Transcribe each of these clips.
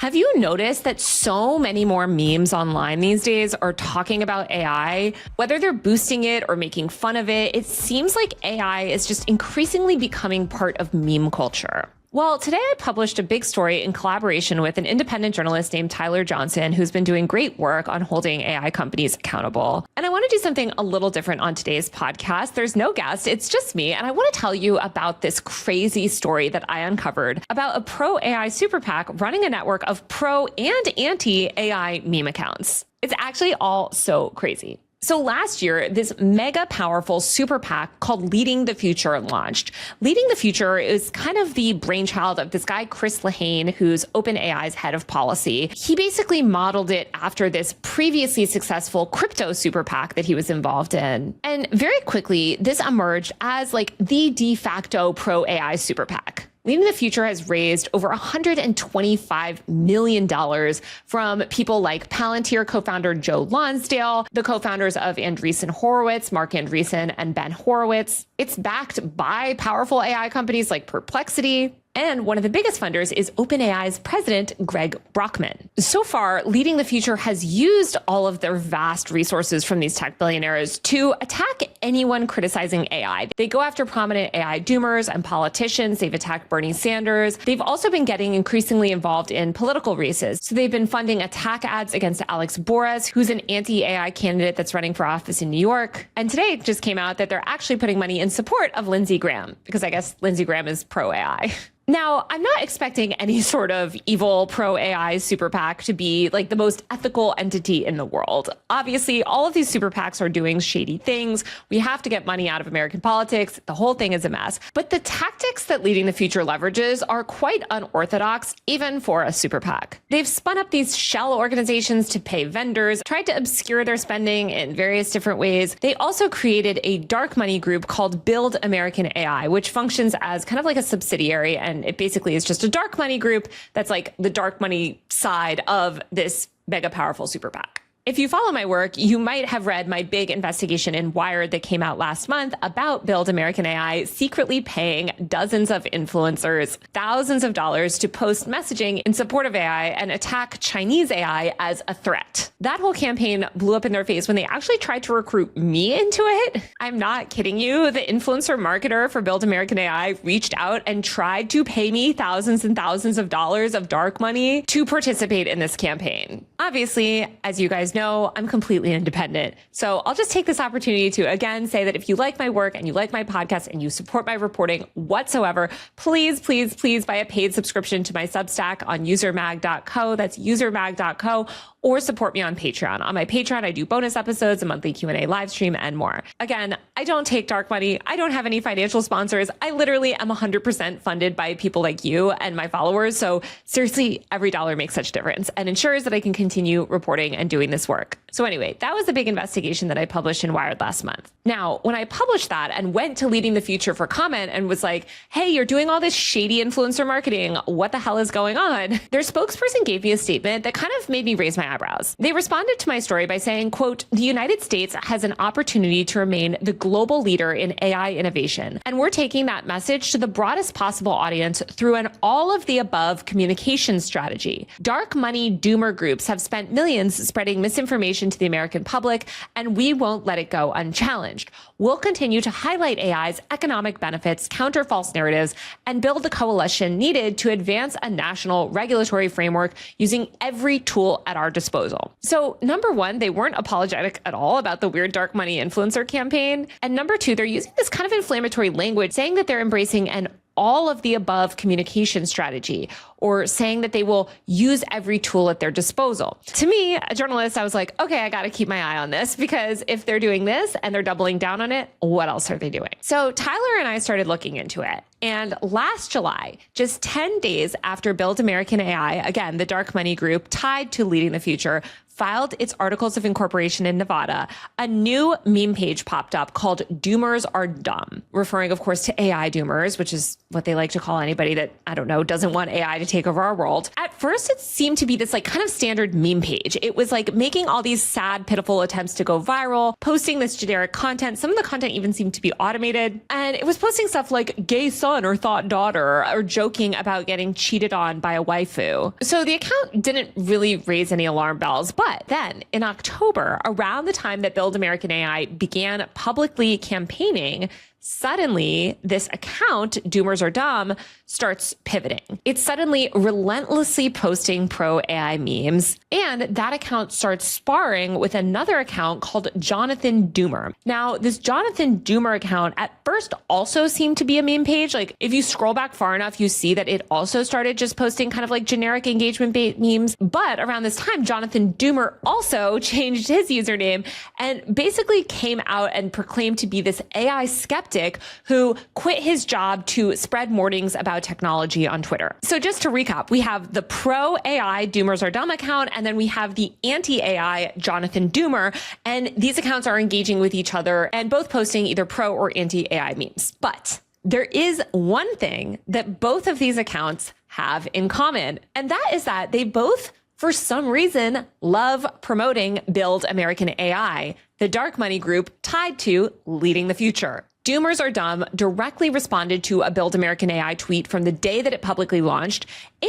Have you noticed that so many more memes online these days are talking about AI? Whether they're boosting it or making fun of it, it seems like AI is just increasingly becoming part of meme culture. Well, today I published a big story in collaboration with an independent journalist named Tyler Johnson, who's been doing great work on holding AI companies accountable. And I want to do something a little different on today's podcast. There's no guest, it's just me. And I want to tell you about this crazy story that I uncovered about a pro-AI super PAC running a network of pro and anti-AI meme accounts. It's actually all so crazy. So last year, this mega powerful super PAC called Leading the Future launched. Leading the Future is kind of the brainchild of this guy, Chris Lehane, who's OpenAI's head of policy. He basically modeled it after this previously successful crypto super PAC that he was involved in. And very quickly, this emerged as like the de facto pro-AI super PAC. Leading the Future has raised over $125 million from people like Palantir co-founder Joe Lonsdale, the co-founders of Andreessen Horowitz, Mark Andreessen, and Ben Horowitz. It's backed by powerful AI companies like Perplexity. And one of the biggest funders is OpenAI's president, Greg Brockman. So far, Leading the Future has used all of their vast resources from these tech billionaires to attack anyone criticizing AI. They go after prominent AI doomers and politicians. They've attacked Bernie Sanders. They've also been getting increasingly involved in political races. So they've been funding attack ads against Alex Borez, who's an anti-AI candidate that's running for office in New York. And today it just came out that they're actually putting money in support of Lindsey Graham, because I guess Lindsey Graham is pro-AI. Now, I'm not expecting any sort of evil pro-AI super PAC to be like the most ethical entity in the world. Obviously, all of these super PACs are doing shady things. We have to get money out of American politics. The whole thing is a mess. But the tactics that Leading the Future leverages are quite unorthodox, even for a super PAC. They've spun up these shell organizations to pay vendors, tried to obscure their spending in various different ways. They also created a dark money group called Build American AI, which functions as kind of like a subsidiary, and it basically is just a dark money group that's like the dark money side of this mega powerful super PAC. If you follow my work, you might have read my big investigation in Wired that came out last month about Build American AI secretly paying dozens of influencers thousands of dollars to post messaging in support of AI and attack Chinese AI as a threat. That whole campaign blew up in their face when they actually tried to recruit me into it. I'm not kidding you. The influencer marketer for Build American AI reached out and tried to pay me thousands and thousands of dollars of dark money to participate in this campaign. Obviously, as you guys know, I'm completely independent. So I'll just take this opportunity to again say that if you like my work and you like my podcast and you support my reporting whatsoever, please, please, please buy a paid subscription to my Substack on usermag.co. That's usermag.co. Or support me on Patreon. On my Patreon, I do bonus episodes, a monthly Q&A live stream, and more. Again, I don't take dark money. I don't have any financial sponsors. I literally am 100% funded by people like you and my followers. So seriously, every dollar makes such a difference and ensures that I can continue reporting and doing this work. So anyway, that was the big investigation that I published in Wired last month. Now, when I published that and went to Leading the Future for comment and was like, hey, you're doing all this shady influencer marketing. What the hell is going on? Their spokesperson gave me a statement that kind of made me raise my eyebrows. They responded to my story by saying, quote, the United States has an opportunity to remain the global leader in AI innovation. And we're taking that message to the broadest possible audience through an all of the above communication strategy. Dark money doomer groups have spent millions spreading misinformation to the American public, and we won't let it go unchallenged. We'll continue to highlight AI's economic benefits, counter false narratives, and build the coalition needed to advance a national regulatory framework using every tool at our disposal. So number one, they weren't apologetic at all about the weird dark money influencer campaign. And number two, they're using this kind of inflammatory language, saying that they're embracing an all of the above communication strategy, or saying that they will use every tool at their disposal. To me, a journalist, I was like, okay, I got to keep my eye on this, because if they're doing this and they're doubling down on it, what else are they doing? So Tyler and I started looking into it. And last July, just 10 days after Build American AI, again, the dark money group tied to Leading the Future, filed its articles of incorporation in Nevada, a new meme page popped up called DoomersAreDumb, referring, of course, to AI doomers, which is what they like to call anybody that, I don't know, doesn't want AI to take over our world. At first, it seemed to be this like kind of standard meme page. It was like making all these sad, pitiful attempts to go viral, posting this generic content. Some of the content even seemed to be automated. And it was posting stuff like gay son or thought daughter, or joking about getting cheated on by a waifu. So the account didn't really raise any alarm bells. But then in October, around the time that Build American AI began publicly campaigning, suddenly this account, DoomersAreDumb, starts pivoting. It's suddenly relentlessly posting pro AI memes, and that account starts sparring with another account called Jonathan Doomer. Now, this Jonathan Doomer account at first also seemed to be a meme page. Like if you scroll back far enough, you see that it also started just posting kind of like generic engagement bait memes. But around this time, Jonathan Doomer also changed his username and basically came out and proclaimed to be this AI skeptic who quit his job to spread mornings about technology on Twitter. So just to recap, we have the pro AI DoomersAreDumb account, and then we have the anti-AI Jonathan Doomer, and these accounts are engaging with each other and both posting either pro or anti-AI memes. But there is one thing that both of these accounts have in common, and that is that they both, for some reason, love promoting Build American AI, the dark money group tied to leading the future. DoomersAreDumb directly responded to a Build American AI tweet from the day that it publicly launched,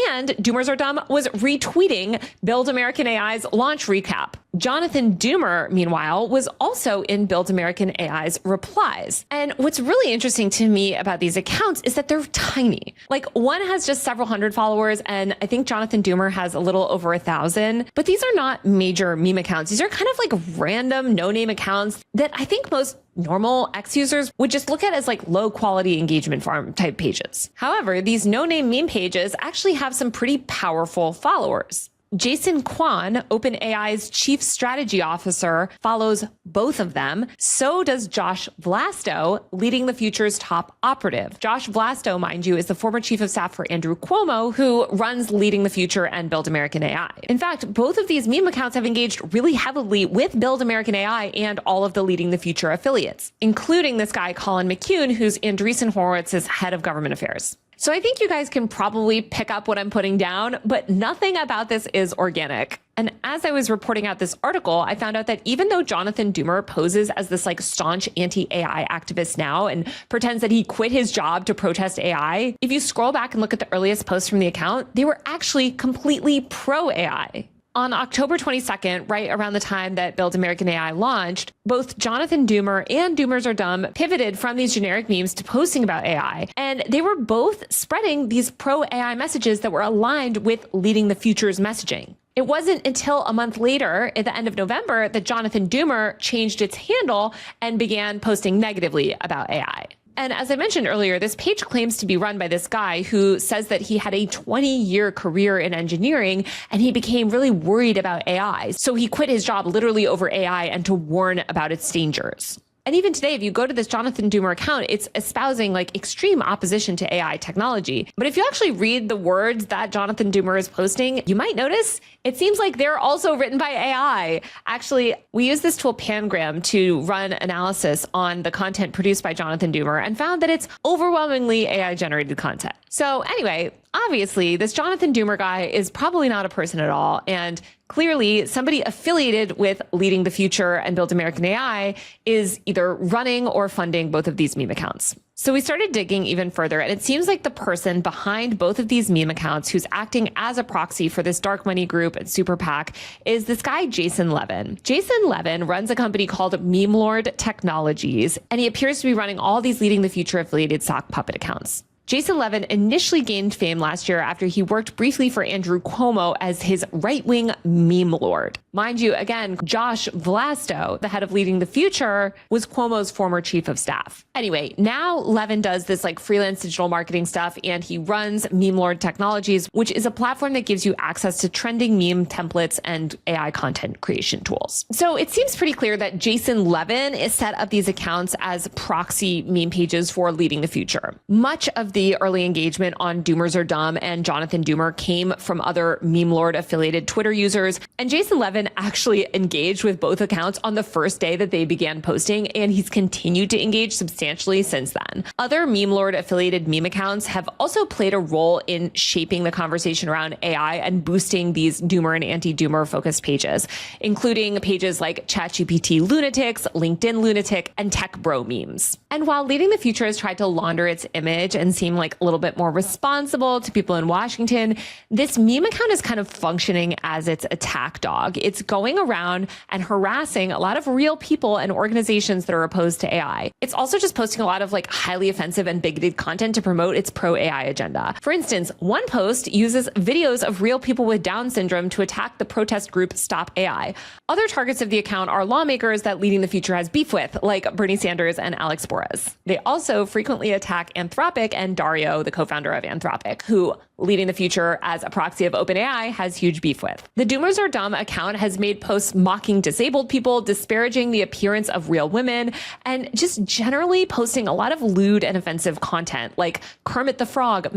and DoomersAreDumb was retweeting Build American AI's launch recap. Jonathan Doomer, meanwhile, was also in Build American AI's replies. And what's really interesting to me about these accounts is that they're tiny. Like one has just several hundred followers, and I think Jonathan Doomer has a little over 1,000. But these are not major meme accounts. These are kind of like random no-name accounts that I think most normal X users would just look at as like low quality engagement farm type pages. However, these no-name meme pages actually have some pretty powerful followers. Jason Kwan, OpenAI's chief strategy officer, follows both of them. So does Josh Vlasto, Leading the Future's top operative. Josh Vlasto, mind you, is the former chief of staff for Andrew Cuomo, who runs Leading the Future and Build American AI. In fact, both of these meme accounts have engaged really heavily with Build American AI and all of the Leading the Future affiliates, including this guy, Colin McCune, who's Andreessen Horowitz's head of government affairs. So I think you guys can probably pick up what I'm putting down, but nothing about this is organic. And as I was reporting out this article, I found out that even though Jonathan Doomer poses as this like staunch anti-AI activist now and pretends that he quit his job to protest AI, if you scroll back and look at the earliest posts from the account, they were actually completely pro-AI. On October 22nd, right around the time that Build American AI launched, both Jonathan Doomer and DoomersAreDumb pivoted from these generic memes to posting about AI. And they were both spreading these pro-AI messages that were aligned with Leading the Future's messaging. It wasn't until a month later, at the end of November, that Jonathan Doomer changed its handle and began posting negatively about AI. And as I mentioned earlier, this page claims to be run by this guy who says that he had a 20-year career in engineering and he became really worried about AI. So he quit his job literally over AI and to warn about its dangers. And even today, if you go to this Jonathan Doomer account, it's espousing like extreme opposition to AI technology. But if you actually read the words that Jonathan Doomer is posting, you might notice it seems like they're also written by AI. Actually, we use this tool Pangram to run analysis on the content produced by Jonathan Doomer and found that it's overwhelmingly AI-generated content. So anyway, obviously, this Jonathan Doomer guy is probably not a person at all. And clearly, somebody affiliated with Leading the Future and Build American AI is either running or funding both of these meme accounts. So we started digging even further, and it seems like the person behind both of these meme accounts who's acting as a proxy for this dark money group and super PAC is this guy, Jason Levin. Jason Levin runs a company called Memelord Technologies, and he appears to be running all these Leading the Future affiliated sock puppet accounts. Jason Levin initially gained fame last year after he worked briefly for Andrew Cuomo as his right-wing meme lord. Mind you, again, Josh Vlasto, the head of Leading the Future, was Cuomo's former chief of staff. Anyway, now Levin does this like freelance digital marketing stuff, and he runs Memelord Technologies, which is a platform that gives you access to trending meme templates and AI content creation tools. So it seems pretty clear that Jason Levin is set up these accounts as proxy meme pages for Leading the Future. Much of the early engagement on DoomersAreDumb and Jonathan Doomer came from other Memelord affiliated Twitter users. And Jason Levin actually engaged with both accounts on the first day that they began posting, and he's continued to engage substantially since then. Other Memelord affiliated meme accounts have also played a role in shaping the conversation around AI and boosting these Doomer and anti-Doomer focused pages, including pages like ChatGPT Lunatics, LinkedIn Lunatic, and Tech Bro Memes. And while Leading the Future has tried to launder its image and seem like a little bit more responsible to people in Washington, this meme account is kind of functioning as its attack dog. It's going around and harassing a lot of real people and organizations that are opposed to AI. It's also just posting a lot of like highly offensive and bigoted content to promote its pro-AI agenda. For instance, one post uses videos of real people with Down syndrome to attack the protest group Stop AI. Other targets of the account are lawmakers that Leading the Future has beef with, like Bernie Sanders and Alex Borez. They also frequently attack Anthropic and Dario, the co-founder of Anthropic, who Leading the Future as a proxy of OpenAI has huge beef with. The DoomersAreDumb account has made posts mocking disabled people, disparaging the appearance of real women, and just generally posting a lot of lewd and offensive content like Kermit the Frog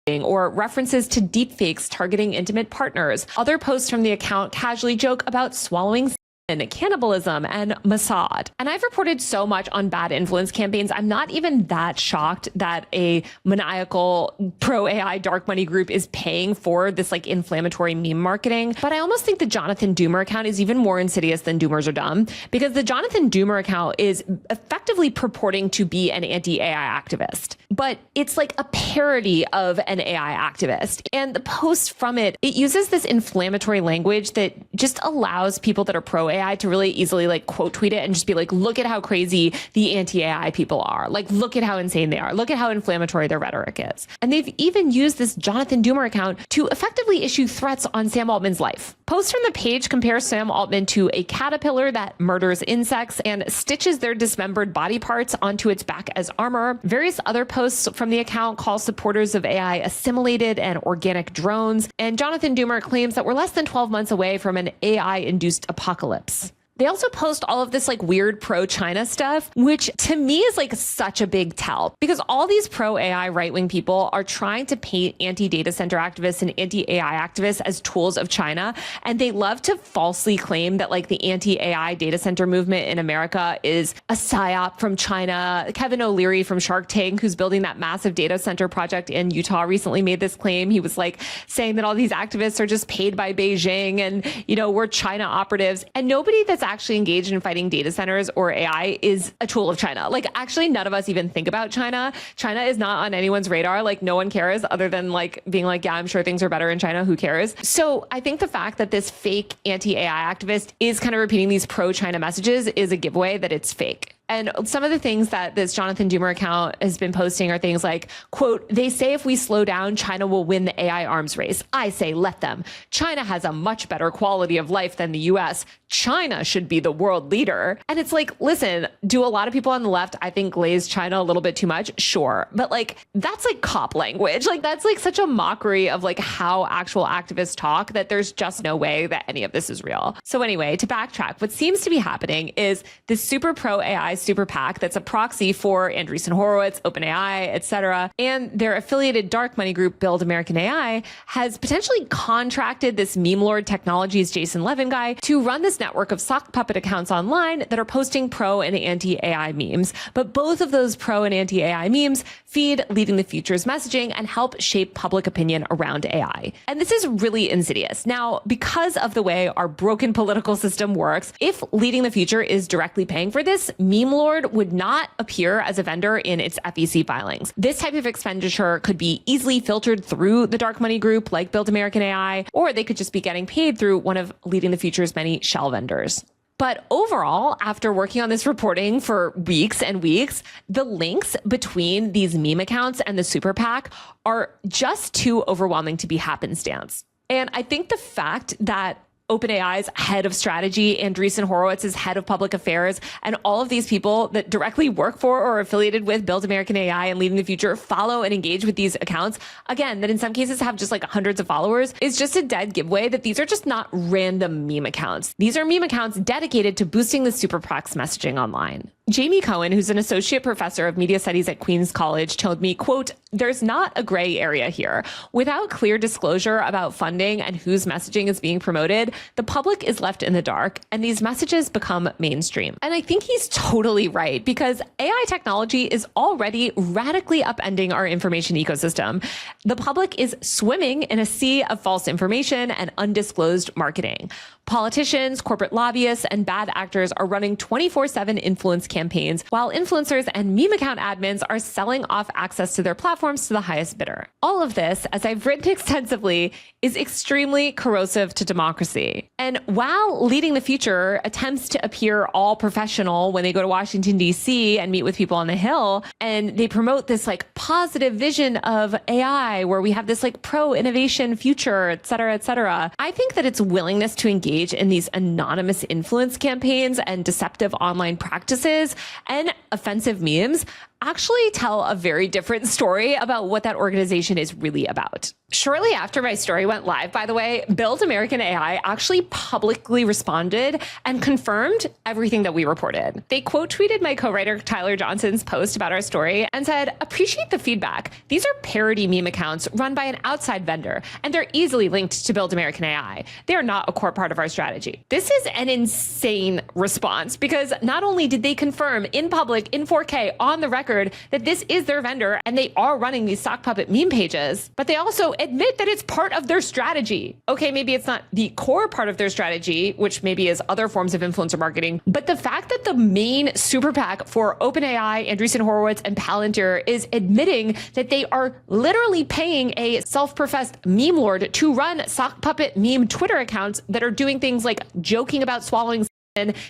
or references to deepfakes targeting intimate partners. Other posts from the account casually joke about swallowing and cannibalism and Mossad. And I've reported so much on bad influence campaigns, I'm not even that shocked that a maniacal pro-AI dark money group is paying for this like inflammatory meme marketing. But I almost think the Jonathan Doomer account is even more insidious than DoomersAreDumb, because the Jonathan Doomer account is effectively purporting to be an anti-AI activist. But it's like a parody of an AI activist. And the post from it uses this inflammatory language that just allows people that are pro-AI to really easily like quote tweet it and just be like, look at how crazy the anti-AI people are. Like, look at how insane they are. Look at how inflammatory their rhetoric is. And they've even used this Jonathan Doomer account to effectively issue threats on Sam Altman's life. Posts from the page compare Sam Altman to a caterpillar that murders insects and stitches their dismembered body parts onto its back as armor. Various other posts from the account call supporters of AI assimilated and organic drones. And Jonathan Doomer claims that we're less than 12 months away from an AI-induced apocalypse. They also post all of this like weird pro-China stuff, which to me is like such a big tell, because all these pro-AI right-wing people are trying to paint anti-data center activists and anti-AI activists as tools of China. And they love to falsely claim that like the anti-AI data center movement in America is a psyop from China. Kevin O'Leary from Shark Tank, who's building that massive data center project in Utah, recently made this claim. He was like saying that all these activists are just paid by Beijing and, you know, we're China operatives. And nobody that's actually engaged in fighting data centers or AI is a tool of China. Like, actually, none of us even think about China. China is not on anyone's radar. Like, no one cares other than like being like, yeah, I'm sure things are better in China. Who cares? So I think the fact that this fake anti-AI activist is kind of repeating these pro-China messages is a giveaway that it's fake. And some of the things that this Jonathan Doomer account has been posting are things like, quote, they say if we slow down, China will win the AI arms race. I say, let them. China has a much better quality of life than the US. China should be the world leader. And it's like, listen, do a lot of people on the left, I think, glaze China a little bit too much? Sure. But like, that's like cop language. Like, that's like such a mockery of like how actual activists talk that there's just no way that any of this is real. So anyway, to backtrack, what seems to be happening is this super pro AI super PAC that's a proxy for Andreessen Horowitz, OpenAI, etc., and their affiliated dark money group Build American AI has potentially contracted this Memelord Technologies Jason Levin guy to run this network of sock puppet accounts online that are posting pro and anti-AI memes. But both of those pro and anti-AI memes feed Leading the Future's messaging and help shape public opinion around AI. And this is really insidious. Now, because of the way our broken political system works, if Leading the Future is directly paying for this, Memelord would not appear as a vendor in its FEC filings. This type of expenditure could be easily filtered through the dark money group like Build American AI, or they could just be getting paid through one of Leading the Future's many shell vendors. But overall, after working on this reporting for weeks and weeks, the links between these meme accounts and the super PAC are just too overwhelming to be happenstance. And I think the fact that OpenAI's head of strategy, Andreessen Horowitz's head of public affairs, and all of these people that directly work for or are affiliated with Build American AI and Leading the Future follow and engage with these accounts, again, that in some cases have just like hundreds of followers, is just a dead giveaway that these are just not random meme accounts. These are meme accounts dedicated to boosting the super PAC's messaging online. Jamie Cohen, who's an associate professor of media studies at Queens College, told me, quote, "There's not a gray area here. Without clear disclosure about funding and whose messaging is being promoted, the public is left in the dark and these messages become mainstream." And I think he's totally right, because AI technology is already radically upending our information ecosystem. The public is swimming in a sea of false information and undisclosed marketing. Politicians, corporate lobbyists, and bad actors are running 24/7 influence campaigns, while influencers and meme account admins are selling off access to their platforms to the highest bidder. All of this, as I've written extensively, is extremely corrosive to democracy. And while Leading the Future attempts to appear all professional when they go to Washington, D.C. and meet with people on the Hill, and they promote this like positive vision of AI where we have this like pro-innovation future, et cetera, I think that its willingness to engage in these anonymous influence campaigns and deceptive online practices and offensive memes actually tell a very different story about what that organization is really about. Shortly after my story went live, by the way, Build American AI actually publicly responded and confirmed everything that we reported. They quote tweeted my co-writer Tyler Johnson's post about our story and said, "Appreciate the feedback. These are parody meme accounts run by an outside vendor, and they're easily linked to Build American AI. They are not a core part of our strategy." This is an insane response, because not only did they confirm in public, in 4K, on the record, that this is their vendor and they are running these sock puppet meme pages, but they also admit that it's part of their strategy. Okay, maybe it's not the core part of their strategy, which maybe is other forms of influencer marketing, but the fact that the main super PAC for OpenAI, Andreessen Horowitz, and Palantir is admitting that they are literally paying a self-professed meme lord to run sock puppet meme Twitter accounts that are doing things like joking about swallowing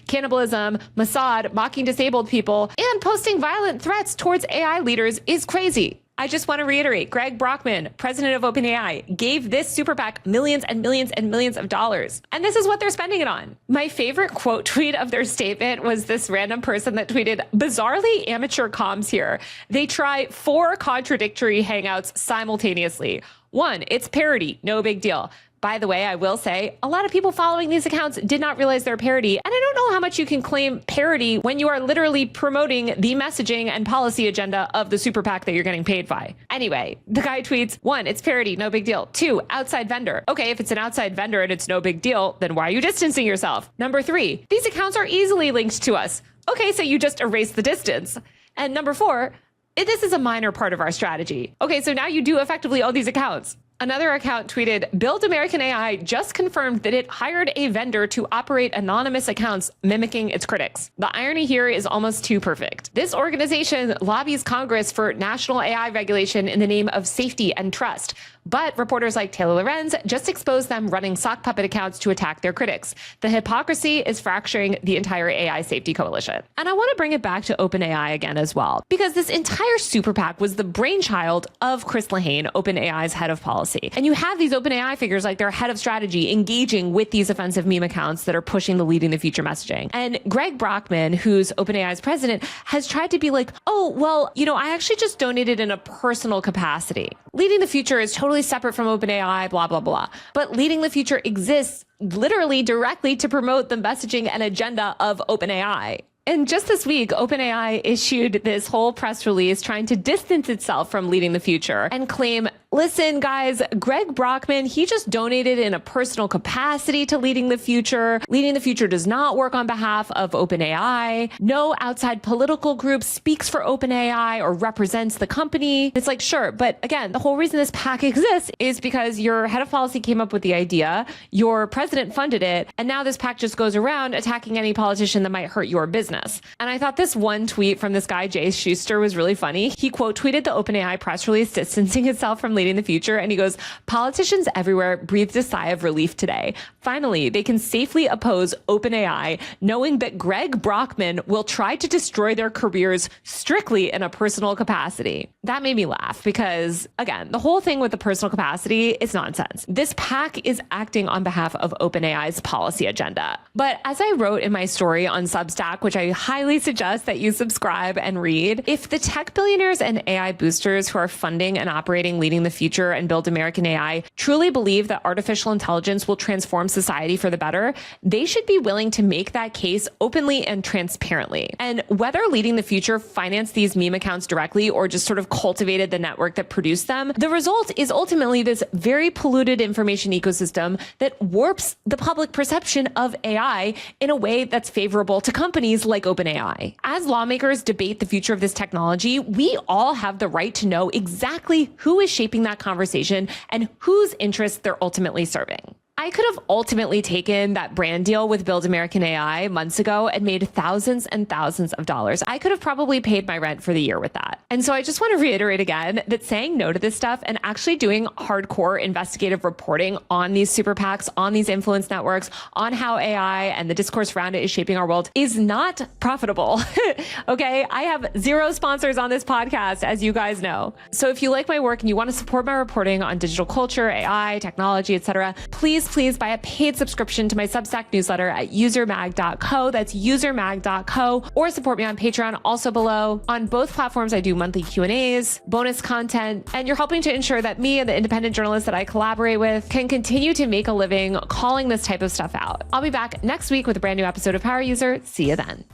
cannibalism, Mossad, mocking disabled people, and posting violent threats towards AI leaders is crazy. I just want to reiterate, Greg Brockman, president of OpenAI, gave this super PAC millions and millions and millions of dollars. And this is what they're spending it on. My favorite quote tweet of their statement was this random person that tweeted, "Bizarrely amateur comms here. They try 4 contradictory hangouts simultaneously. 1, it's parody, no big deal. By the way, I will say, a lot of people following these accounts did not realize they're parody, and I don't know how much you can claim parody when you are literally promoting the messaging and policy agenda of the super PAC that you're getting paid by." Anyway, the guy tweets, 1, it's parody, no big deal. 2, outside vendor. Okay, if it's an outside vendor and it's no big deal, then why are you distancing yourself? Number 3, these accounts are easily linked to us. Okay, so you just erase the distance. And number 4, this is a minor part of our strategy. Okay, so now you do effectively own these accounts. Another account tweeted, "Build American AI just confirmed that it hired a vendor to operate anonymous accounts mimicking its critics. The irony here is almost too perfect. This organization lobbies Congress for national AI regulation in the name of safety and trust. But reporters like Taylor Lorenz just exposed them running sock puppet accounts to attack their critics. The hypocrisy is fracturing the entire AI safety coalition." And I want to bring it back to OpenAI again as well, because this entire super PAC was the brainchild of Chris Lahane, OpenAI's head of policy. And you have these OpenAI figures like their head of strategy engaging with these offensive meme accounts that are pushing the Leading the Future messaging. And Greg Brockman, who's OpenAI's president, has tried to be like, "Oh, well, I actually just donated in a personal capacity. Leading the Future is totally separate from OpenAI, blah, blah, blah. But Leading the Future exists literally directly to promote the messaging and agenda of OpenAI." And just this week, OpenAI issued this whole press release trying to distance itself from Leading the Future and claim, "Listen, guys, Greg Brockman, he just donated in a personal capacity to Leading the Future. Leading the Future does not work on behalf of OpenAI. No outside political group speaks for OpenAI or represents the company." It's like, sure, but again, the whole reason this PAC exists is because your head of policy came up with the idea, your president funded it, and now this PAC just goes around attacking any politician that might hurt your business. And I thought this one tweet from this guy, Jay Schuster, was really funny. He quote tweeted the OpenAI press release distancing itself from Leading the Future, and he goes, "Politicians everywhere breathed a sigh of relief today. Finally, they can safely oppose OpenAI, knowing that Greg Brockman will try to destroy their careers strictly in a personal capacity." That made me laugh because, again, the whole thing with the personal capacity is nonsense. This PAC is acting on behalf of OpenAI's policy agenda. But as I wrote in my story on Substack, which I highly suggest that you subscribe and read, if the tech billionaires and AI boosters who are funding and operating Leading the the future and build American AI truly believe that artificial intelligence will transform society for the better, they should be willing to make that case openly and transparently. And whether Leading the Future financed these meme accounts directly or just sort of cultivated the network that produced them, the result is ultimately this very polluted information ecosystem that warps the public perception of AI in a way that's favorable to companies like OpenAI. As lawmakers debate the future of this technology, we all have the right to know exactly who is shaping that conversation and whose interests they're ultimately serving. I could have ultimately taken that brand deal with Build American AI months ago and made thousands and thousands of dollars. I could have probably paid my rent for the year with that. And so I just want to reiterate again that saying no to this stuff and actually doing hardcore investigative reporting on these super PACs, on these influence networks, on how AI and the discourse around it is shaping our world is not profitable. Okay, I have zero sponsors on this podcast, as you guys know. So if you like my work and you want to support my reporting on digital culture, AI, technology, etc., please buy a paid subscription to my Substack newsletter at usermag.co. That's usermag.co, or support me on Patreon, also below. On both platforms, I do monthly Q&As, bonus content, and you're helping to ensure that me and the independent journalists that I collaborate with can continue to make a living calling this type of stuff out. I'll be back next week with a brand new episode of Power User. See you then.